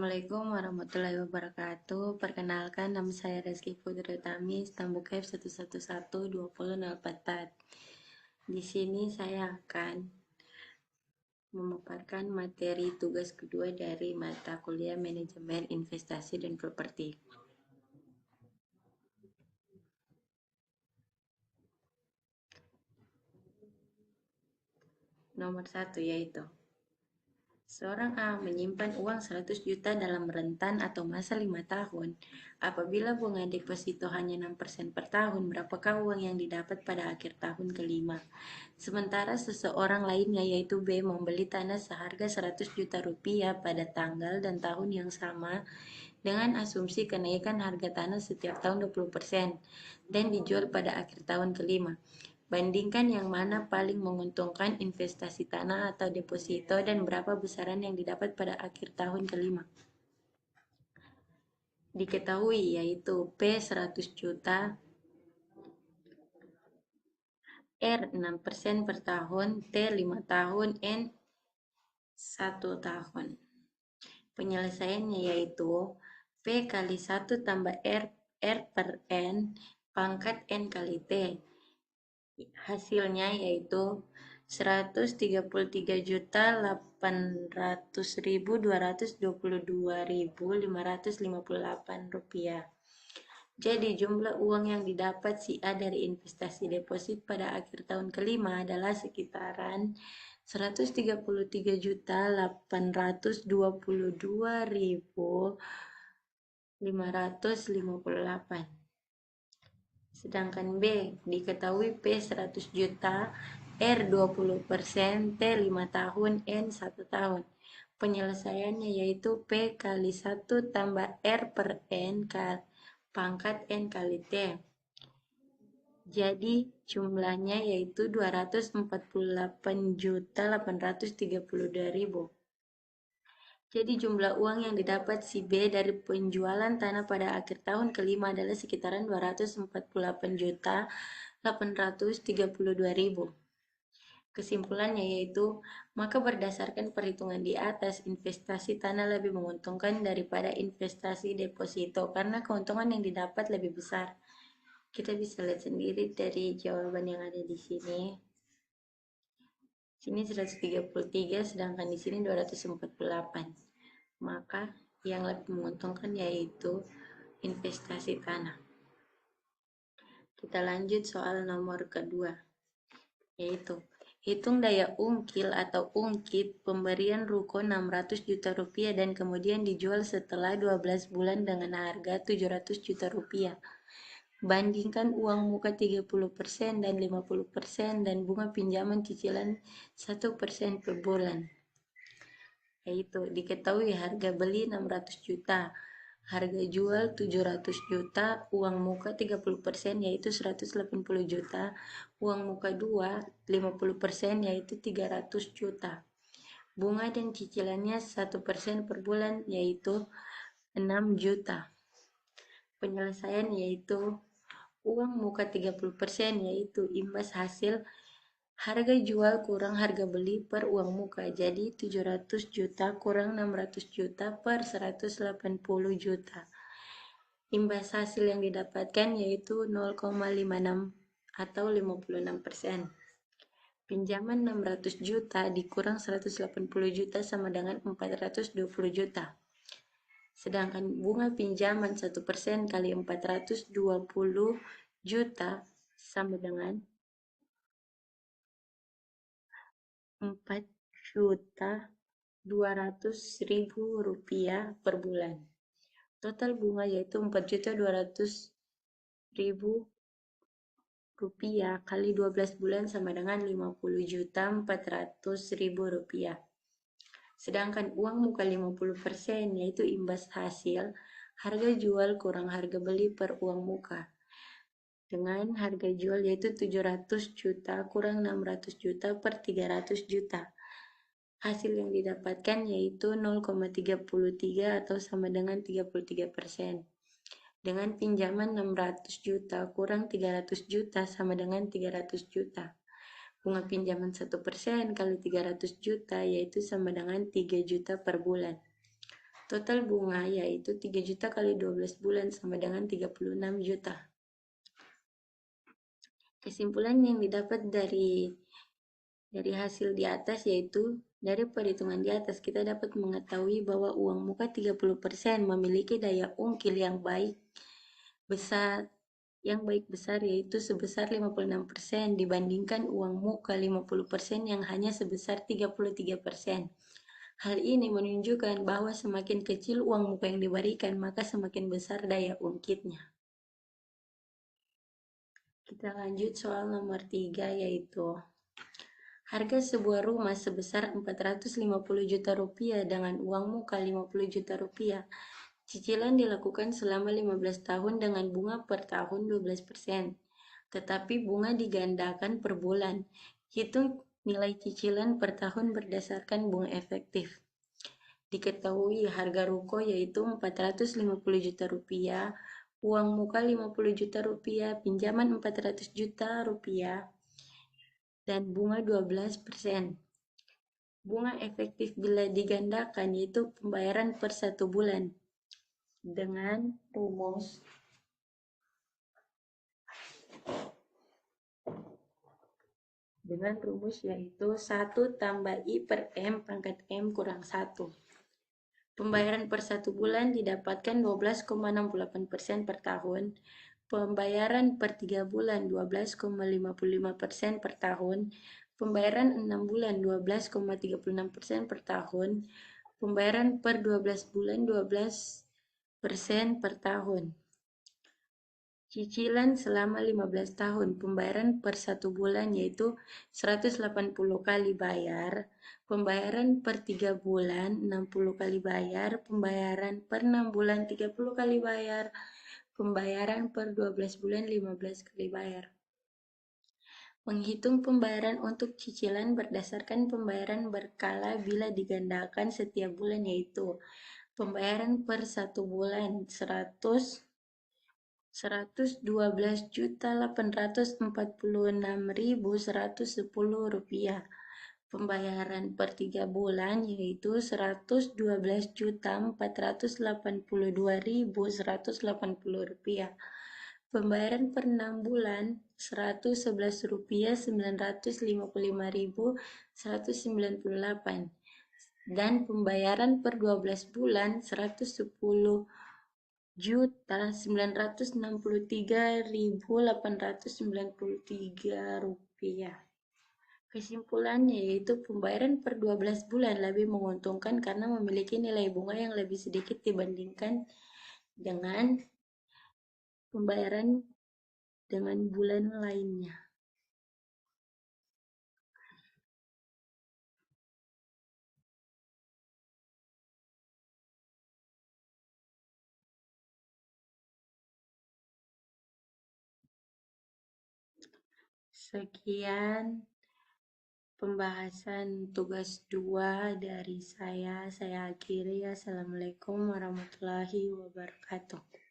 Assalamualaikum warahmatullahi wabarakatuh. Perkenalkan, nama saya Reski Putri Utami, stambuk F11120044. Di sini saya akan memaparkan materi tugas kedua dari mata kuliah Manajemen Investasi dan Properti. Nomor 1 yaitu seorang A menyimpan uang 100 juta dalam rentan atau masa 5 tahun. Apabila bunga deposito hanya 6% per tahun, berapakah uang yang didapat pada akhir tahun kelima? Sementara seseorang lainnya yaitu B membeli tanah seharga 100 juta rupiah pada tanggal dan tahun yang sama dengan asumsi kenaikan harga tanah setiap tahun 20% dan dijual pada akhir tahun kelima. Bandingkan yang mana paling menguntungkan, investasi tanah atau deposito, dan berapa besaran yang didapat pada akhir tahun kelima. Diketahui yaitu P 100 juta, R 6% per tahun, T 5 tahun, N 1 tahun. Penyelesaiannya yaitu P kali 1 tambah R per N pangkat N kali T. Hasilnya yaitu 133.800.222.558 rupiah. Jadi jumlah uang yang didapat si A dari investasi deposit pada akhir tahun kelima adalah sekitaran 133.822.558. Sedangkan B diketahui P 100 juta, R 20%, T 5 tahun, N 1 tahun. Penyelesaiannya yaitu P kali 1 tambah R per N pangkat N kali T. Jadi jumlahnya yaitu 248.832.000. Jadi jumlah uang yang didapat si B dari penjualan tanah pada akhir tahun kelima adalah sekitaran 248.832.000. Kesimpulannya yaitu, maka berdasarkan perhitungan di atas, investasi tanah lebih menguntungkan daripada investasi deposito karena keuntungan yang didapat lebih besar. Kita bisa lihat sendiri dari jawaban yang ada di sini. Sini 133, sedangkan di sini 248. Maka yang lebih menguntungkan yaitu investasi tanah. Kita lanjut soal nomor kedua, yaitu hitung daya ungkil atau ungkit pemberian ruko 600 juta rupiah dan kemudian dijual setelah 12 bulan dengan harga 700 juta rupiah. Bandingkan uang muka 30% dan 50% dan bunga pinjaman cicilan 1% per bulan. Yaitu diketahui harga beli 600 juta, harga jual 700 juta, uang muka 30% yaitu 180 juta, uang muka 2 50% yaitu 300 juta. Bunga dan cicilannya 1% per bulan yaitu 6 juta. Penyelesaian yaitu uang muka 30% yaitu imbas hasil harga jual kurang harga beli per uang muka, jadi 700 juta kurang 600 juta per 180 juta. Imbas hasil yang didapatkan yaitu 0,56 atau 56%. Pinjaman 600 juta dikurang 180 juta sama dengan 420 juta. Sedangkan bunga pinjaman 1% kali 420 juta sama dengan 4.200.000 rupiah per bulan. Total bunga yaitu 4.200.000 rupiah kali 12 bulan sama dengan 50.400.000 rupiah. Sedangkan uang muka 50% yaitu imbas hasil harga jual kurang harga beli per uang muka. Dengan harga jual yaitu 700 juta kurang 600 juta per 300 juta. Hasil yang didapatkan yaitu 0,33 atau sama dengan 33%. Dengan pinjaman 600 juta kurang 300 juta sama dengan 300 juta. Bunga pinjaman 1% kali 300 juta yaitu sama dengan 3 juta per bulan. Total bunga yaitu 3 juta kali 12 bulan sama dengan 36 juta. Kesimpulan yang didapat dari hasil di atas yaitu dari perhitungan di atas kita dapat mengetahui bahwa uang muka 30% memiliki daya ungkil yang baik besar yaitu sebesar 56% dibandingkan uang muka 50% yang hanya sebesar 33%. Hal ini menunjukkan bahwa semakin kecil uang muka yang diberikan, maka semakin besar daya ungkitnya. Kita lanjut soal nomor 3 yaitu harga sebuah rumah sebesar 450 juta rupiah dengan uang muka 50 juta rupiah. Cicilan dilakukan selama 15 tahun dengan bunga per tahun 12%. Tetapi bunga digandakan per bulan. Hitung nilai cicilan per tahun berdasarkan bunga efektif. Diketahui harga ruko yaitu 450 juta rupiah, uang muka 50 juta rupiah, pinjaman 400 juta rupiah, dan bunga 12%. Bunga efektif bila digandakan yaitu pembayaran per 1 bulan dengan rumus yaitu 1 tambah I per M pangkat M kurang 1. Pembayaran per 1 bulan didapatkan 12,68% per tahun. Pembayaran per 3 bulan 12,55% per tahun. Pembayaran 6 bulan 12,36% per tahun. Pembayaran per 12 bulan 12% per tahun. Cicilan selama 15 tahun, pembayaran per 1 bulan yaitu 180 kali bayar, pembayaran per 3 bulan 60 kali bayar, pembayaran per 6 bulan 30 kali bayar, pembayaran per 12 bulan 15 kali bayar. Menghitung pembayaran untuk cicilan berdasarkan pembayaran berkala bila digandakan setiap bulan yaitu pembayaran per 1 bulan 112.846.110 rupiah. Pembayaran per 3 bulan yaitu 112.482.180 rupiah. Pembayaran per 6 bulan 111 rupiah 955.198 dan pembayaran per 12 bulan 110.963.893 rupiah. Kesimpulannya yaitu pembayaran per 12 bulan lebih menguntungkan karena memiliki nilai bunga yang lebih sedikit dibandingkan dengan pembayaran dengan bulan lainnya. Sekian pembahasan tugas 2 dari saya. Saya akhiri. Assalamualaikum warahmatullahi wabarakatuh.